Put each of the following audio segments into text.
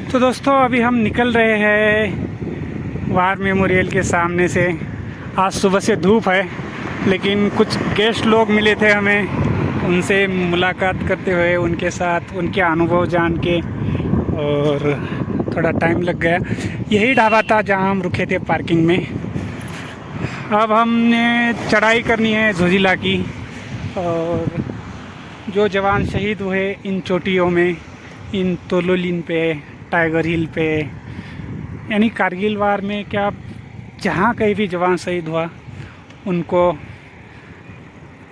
तो दोस्तों अभी हम निकल रहे हैं वार मेमोरियल के सामने से। आज सुबह से धूप है, लेकिन कुछ गेस्ट लोग मिले थे हमें, उनसे मुलाकात करते हुए उनके साथ उनके अनुभव जान के और थोड़ा टाइम लग गया। यही ढाबा था जहां हम रुके थे पार्किंग में। अब हमने चढ़ाई करनी है झोजिला की, और जो जवान शहीद हुए इन चोटियों में, इन तोलोलिन पे, टाइगर हिल पे, यानी कारगिल वार में क्या जहाँ कहीं भी जवान शहीद हुआ उनको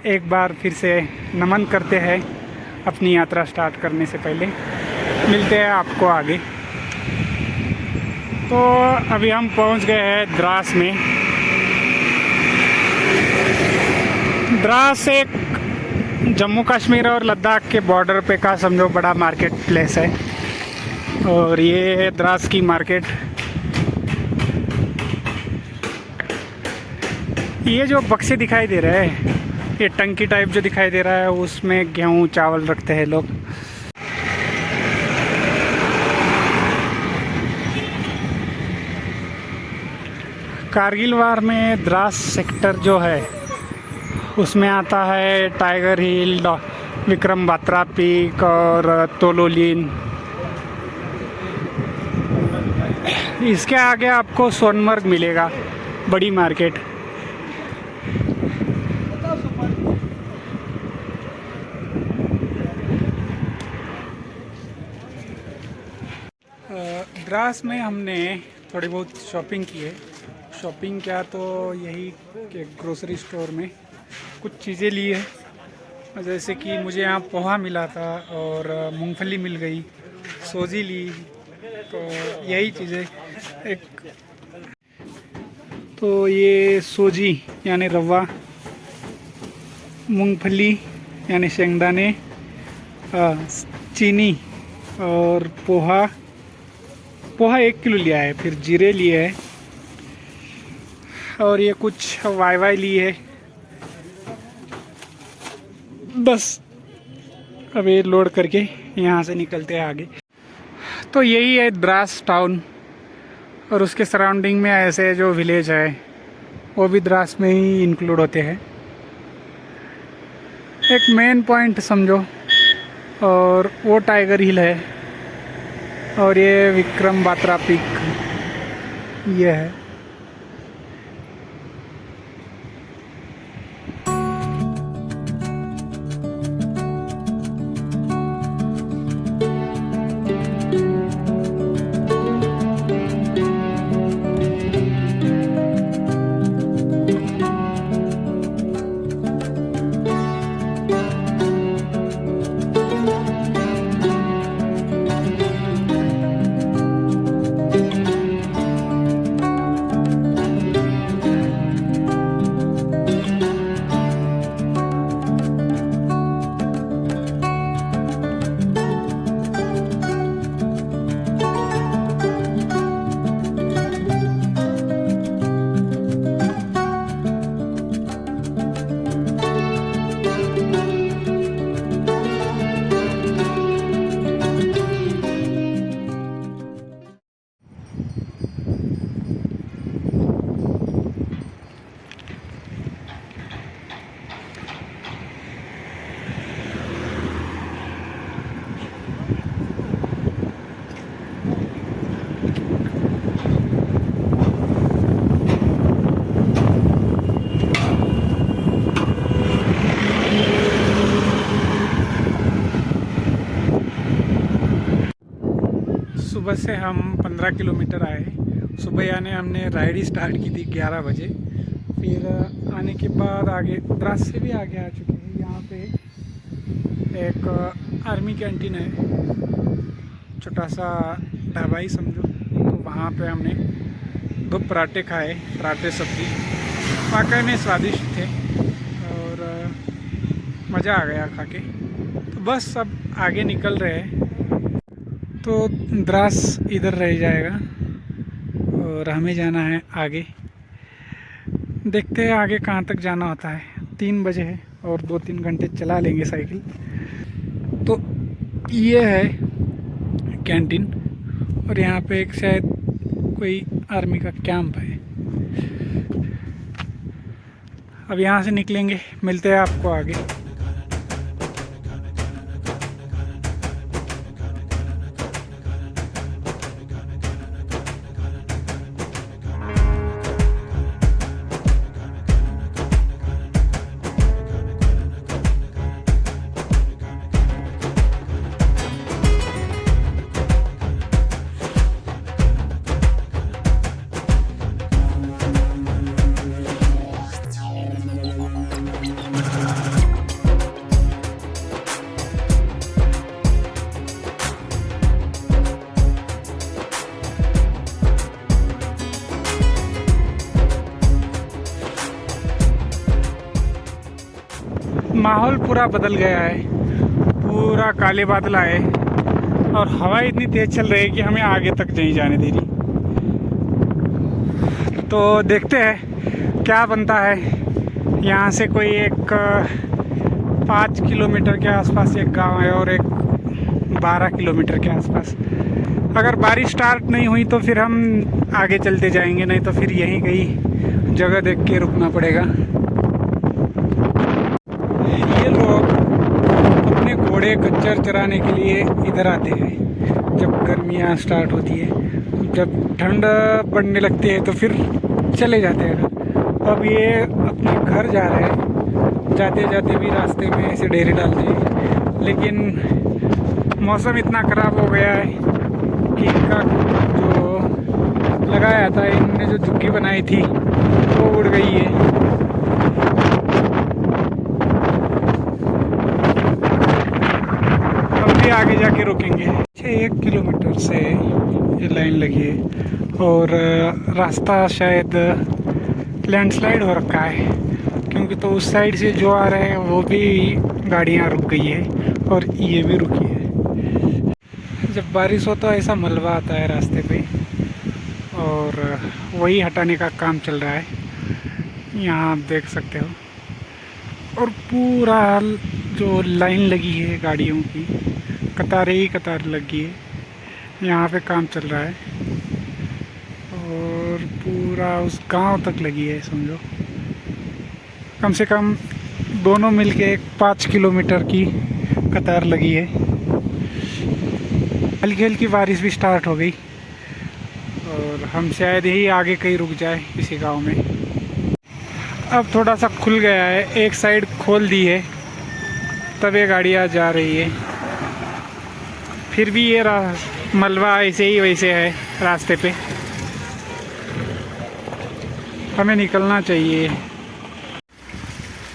एक बार फिर से नमन करते हैं अपनी यात्रा स्टार्ट करने से पहले। मिलते हैं आपको आगे। तो अभी हम पहुंच गए हैं द्रास में। द्रास एक जम्मू कश्मीर और लद्दाख के बॉर्डर पे का समझो बड़ा मार्केट प्लेस है, और ये है द्रास की मार्केट। ये जो बक्से दिखाई दे रहे हैं, ये टंकी टाइप जो दिखाई दे रहा है, उसमें गेहूँ चावल रखते हैं लोग। कारगिल वार में द्रास सेक्टर जो है उसमें आता है टाइगर हिल, विक्रम बात्रा पीक और तोलोलिन। इसके आगे आपको सोनमर्ग मिलेगा, बड़ी मार्केट। द्रास में हमने थोड़ी बहुत शॉपिंग की है। शॉपिंग क्या तो यही कि ग्रोसरी स्टोर में कुछ चीज़ें ली है, जैसे कि मुझे यहाँ पोहा मिला था और मूंगफली मिल गई, सोजी ली, तो यही चीज़ें। एक तो ये सोजी यानी रवा, मूंगफली यानी शेंगदाने, चीनी और पोहा 1 किलो लिया है। फिर जीरे लिए है, और ये कुछ वाई ली है। बस अब ये लोड करके यहाँ से निकलते हैं आगे। तो यही है द्रास टाउन, और उसके सराउंडिंग में ऐसे जो विलेज है वो भी द्रास में ही इंक्लूड होते हैं। एक मेन पॉइंट समझो, और वो टाइगर हिल है, और ये विक्रम बात्रा पीक ये है। सुबह से हम 15 किलोमीटर आए। सुबह यानी हमने राइड ही स्टार्ट की थी 11 बजे। फिर आने के बाद आगे द्रास से भी आगे आ चुके हैं। यहाँ पे एक आर्मी कैंटीन है, छोटा सा ढाबा ही समझो। तो वहाँ पे हमने 2 पराठे खाए, पराठे सब्जी वाकई में स्वादिष्ट थे, और मज़ा आ गया खा के। तो बस अब आगे निकल रहे हैं। तो द्रास इधर रह जाएगा और हमें जाना है आगे। देखते हैं आगे कहाँ तक जाना होता है। 3 बजे है और 2-3 घंटे चला लेंगे साइकिल। तो ये है कैंटीन, और यहाँ पे एक शायद कोई आर्मी का कैंप है। अब यहाँ से निकलेंगे, मिलते हैं आपको आगे। माहौल पूरा बदल गया है, पूरा काले बादल आए और हवा इतनी तेज़ चल रही है कि हमें आगे तक नहीं जाने दे रही। तो देखते हैं क्या बनता है। यहाँ से कोई एक 5 किलोमीटर के आसपास एक गांव है और एक 12 किलोमीटर के आसपास। अगर बारिश स्टार्ट नहीं हुई तो फिर हम आगे चलते जाएंगे, नहीं तो फिर यहीं कहीं जगह देख के रुकना पड़ेगा। ये लोग अपने घोड़े खच्चर चराने के लिए इधर आते हैं जब गर्मियाँ स्टार्ट होती है। जब ठंड पड़ने लगती है तो फिर चले जाते हैं। अब ये अपने घर जा रहे हैं, जाते जाते भी रास्ते में ऐसे डेरे डालते हैं, लेकिन मौसम इतना ख़राब हो गया है कि इनका जो लगाया था, इनने जो झुग्गी बनाई थी वो उड़ गई है। आगे जाके रुकेंगे। 1 किलोमीटर से ये लाइन लगी है और रास्ता शायद लैंडस्लाइड हो रखा है, क्योंकि तो उस साइड से जो आ रहे हैं वो भी गाड़ियाँ रुक गई है और ये भी रुकी है। जब बारिश हो तो ऐसा मलबा आता है रास्ते पे और वही हटाने का काम चल रहा है। यहाँ आप देख सकते हो, और पूरा जो लाइन लगी है गाड़ियों की, कतारें ही कतार लगी है, यहाँ पे काम चल रहा है और पूरा उस गांव तक लगी है। समझो कम से कम दोनों मिलके एक 5 किलोमीटर की कतार लगी है। हल्की हल्की बारिश भी स्टार्ट हो गई और हम शायद ही आगे कहीं रुक जाए इसी गांव में। अब थोड़ा सा खुल गया है, एक साइड खोल दी है, तब ये गाड़ियाँ जा रही है। फिर भी ये मलबा ऐसे ही वैसे है रास्ते पे, हमें निकलना चाहिए।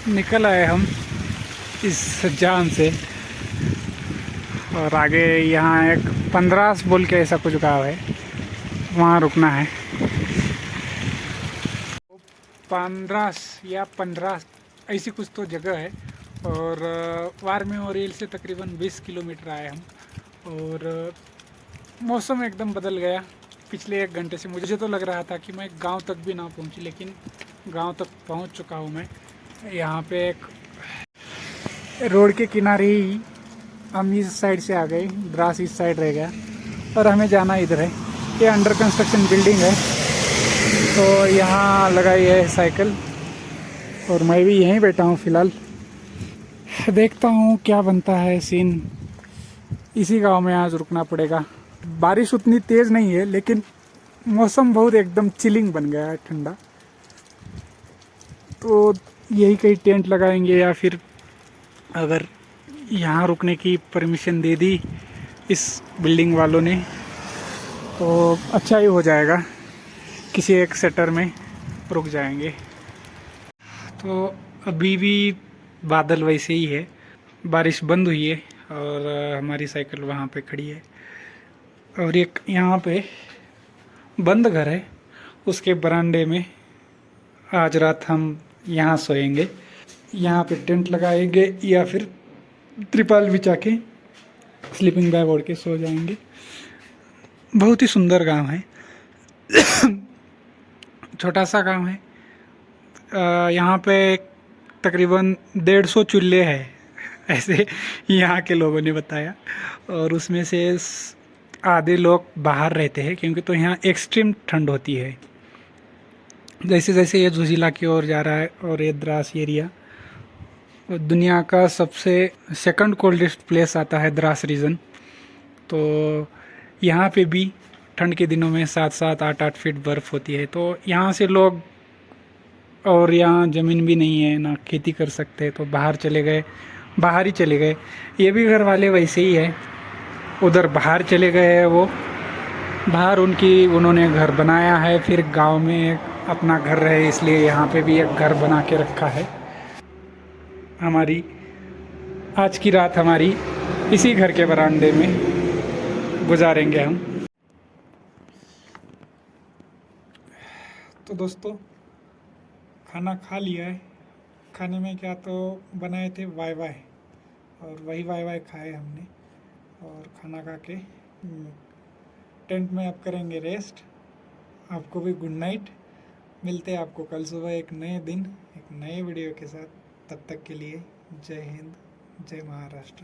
निकल आए हम इस जाम से और आगे यहाँ एक 15 बोल के ऐसा कुछ गाँव है, वहाँ रुकना है। 15 या 15 ऐसी कुछ तो जगह है और वार मेमोरियल से तकरीबन 20 किलोमीटर आए हम। और मौसम एकदम बदल गया पिछले 1 घंटे से। मुझे तो लग रहा था कि मैं गांव तक भी ना पहुंची, लेकिन गांव तक पहुंच चुका हूं मैं। यहाँ पे एक रोड के किनारे ही हम इस साइड से आ गए, द्रास इस साइड रह गया और हमें जाना इधर है। ये अंडर कंस्ट्रक्शन बिल्डिंग है, तो यहाँ लगाई है साइकिल और मैं भी यहीं बैठा हूँ फ़िलहाल। देखता हूँ क्या बनता है सीन। इसी गांव में आज रुकना पड़ेगा। बारिश उतनी तेज़ नहीं है, लेकिन मौसम बहुत एकदम चिलिंग बन गया है, ठंडा। तो यही कहीं टेंट लगाएंगे या फिर अगर यहाँ रुकने की परमिशन दे दी इस बिल्डिंग वालों ने तो अच्छा ही हो जाएगा, किसी एक सेटर में रुक जाएंगे। तो अभी भी बादल वैसे ही है, बारिश बंद हुई है और हमारी साइकिल वहाँ पे खड़ी है। और एक यहाँ पे बंद घर है, उसके बरामदे में आज रात हम यहाँ सोएंगे। यहाँ पे टेंट लगाएंगे या फिर त्रिपाल बिछा के स्लीपिंग बैग ओढ़ के सो जाएंगे। बहुत ही सुंदर गांव है। छोटा सा गांव है। यहाँ पे तकरीबन 150 चूल्हे हैं, ऐसे यहाँ के लोगों ने बताया। और उसमें से आधे लोग बाहर रहते हैं, क्योंकि तो यहाँ एक्सट्रीम ठंड होती है। जैसे जैसे ये जोजिला की ओर जा रहा है और ये द्रास एरिया, दुनिया का सबसे सेकंड कोल्डेस्ट प्लेस आता है द्रास रीजन। तो यहाँ पे भी ठंड के दिनों में 7-7 8-8 फीट बर्फ़ होती है। तो यहाँ से लोग, और यहाँ ज़मीन भी नहीं है ना खेती कर सकते, तो बाहर चले गए, बाहर ही चले गए। ये भी घर वाले वैसे ही है, उधर बाहर चले गए हैं वो, बाहर उन्होंने घर बनाया है, फिर गांव में अपना घर रहे, इसलिए यहाँ पे भी एक घर बना के रखा है। हमारी आज की रात हमारी इसी घर के बरामदे में गुजारेंगे हम। तो दोस्तों, खाना खा लिया है। खाने में क्या तो बनाए थे वाई वाई, और वही वाई वाई खाए हमने, और खाना खा के टेंट में अब करेंगे रेस्ट। आपको भी गुड नाइट। मिलते हैं आपको कल सुबह एक नए दिन एक नए वीडियो के साथ। तब तक के लिए जय हिंद, जय महाराष्ट्र।